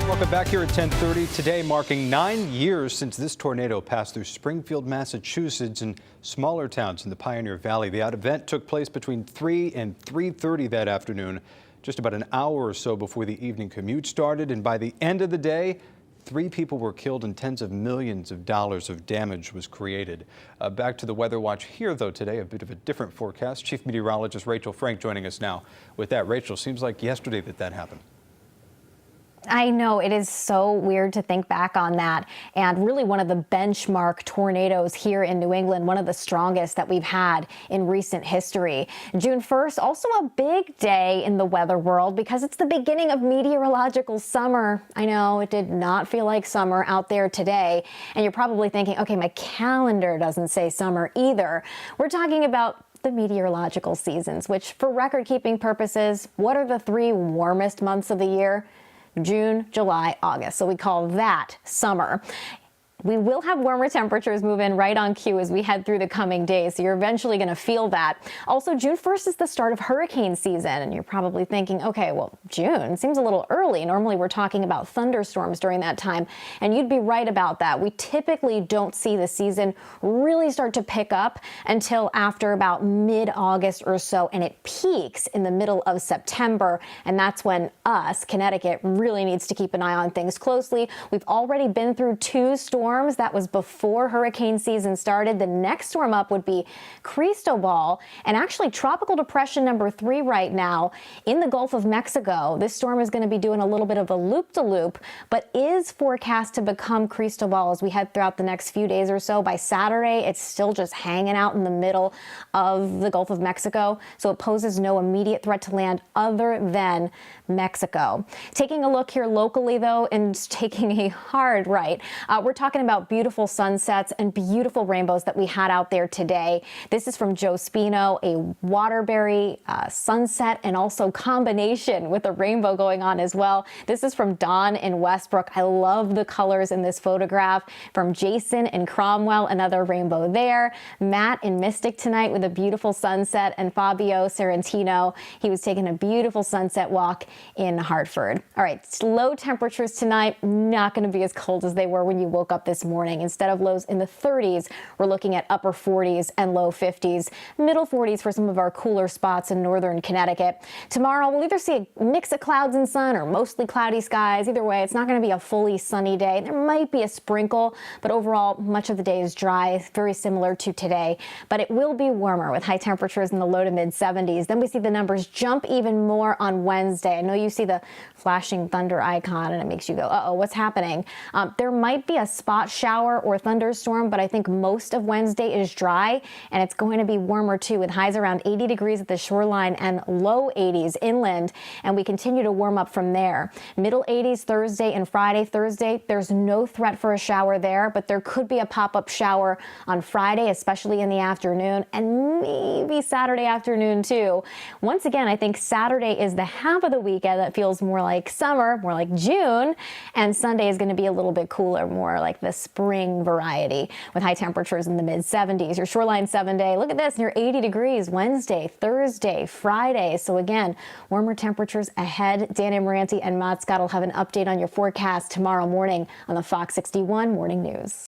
Welcome back here at 10:30. Today marking 9 years since this tornado passed through Springfield, Massachusetts, and smaller towns in the Pioneer Valley. The event took place between 3 and 3:30 that afternoon, just about an hour or so before the evening commute started. And by the end of the day, 3 people were killed and tens of millions of dollars of damage was created. Back to the Weather Watch here, though, today, a bit of a different forecast. Chief Meteorologist Rachel Frank joining us now with that. Rachel, seems like yesterday that happened. I know, it is so weird to think back on that. And really one of the benchmark tornadoes here in New England, one of the strongest that we've had in recent history. June 1st, also a big day in the weather world because it's the beginning of meteorological summer. I know it did not feel like summer out there today. And you're probably thinking, okay, my calendar doesn't say summer either. We're talking about the meteorological seasons, which for record-keeping purposes, what are the 3 warmest months of the year? June, July, August. So we call that summer. We will have warmer temperatures move in right on cue as we head through the coming days, so you're eventually going to feel that. Also, June 1st is the start of hurricane season, and you're probably thinking, okay, well, June seems a little early. Normally, we're talking about thunderstorms during that time, and you'd be right about that. We typically don't see the season really start to pick up until after about mid-August or so, and it peaks in the middle of September, and that's when Connecticut, really needs to keep an eye on things closely. We've already been through 2 storms. That was before hurricane season started. The next storm up would be Cristobal, and actually tropical depression number 3 right now in the Gulf of Mexico. This storm is going to be doing a little bit of a loop-de-loop, but is forecast to become Cristobal as we head throughout the next few days or so. By Saturday, it's still just hanging out in the middle of the Gulf of Mexico, so it poses no immediate threat to land other than Mexico. Taking a look here locally, though, and taking a hard right, we're talking about beautiful sunsets and beautiful rainbows that we had out there today. This is from Joe Spino, a Waterbury sunset and also combination with a rainbow going on as well. This is from Don in Westbrook. I love the colors in this photograph. From Jason in Cromwell, another rainbow there. Matt in Mystic tonight with a beautiful sunset, and Fabio Sorrentino, he was taking a beautiful sunset walk in Hartford. All right, low temperatures tonight, not going to be as cold as they were when you woke up this morning. Instead of lows in the 30s, we're looking at upper 40s and low 50s, middle 40s for some of our cooler spots in northern Connecticut. Tomorrow, we'll either see a mix of clouds and sun or mostly cloudy skies. Either way, it's not going to be a fully sunny day. There might be a sprinkle, but overall, much of the day is dry, very similar to today. But it will be warmer with high temperatures in the low to mid 70s. Then we see the numbers jump even more on Wednesday. I know you see the flashing thunder icon and it makes you go, uh-oh, what's happening? There might be a spot shower or thunderstorm, but I think most of Wednesday is dry, and it's going to be warmer too, with highs around 80 degrees at the shoreline and low 80s inland, and we continue to warm up from there. Middle 80s Thursday and Friday. Thursday, there's no threat for a shower there, but there could be a pop-up shower on Friday, especially in the afternoon, and maybe Saturday afternoon too. Once again, I think Saturday is the half of the weekend that feels more like summer, more like June, and Sunday is going to be a little bit cooler, more like the spring variety with high temperatures in the mid 70s. Your shoreline 7-day, look at this, near 80 degrees Wednesday, Thursday, Friday. So again, warmer temperatures ahead. Dan Amoranti and Matt Scott will have an update on your forecast tomorrow morning on the Fox 61 Morning News.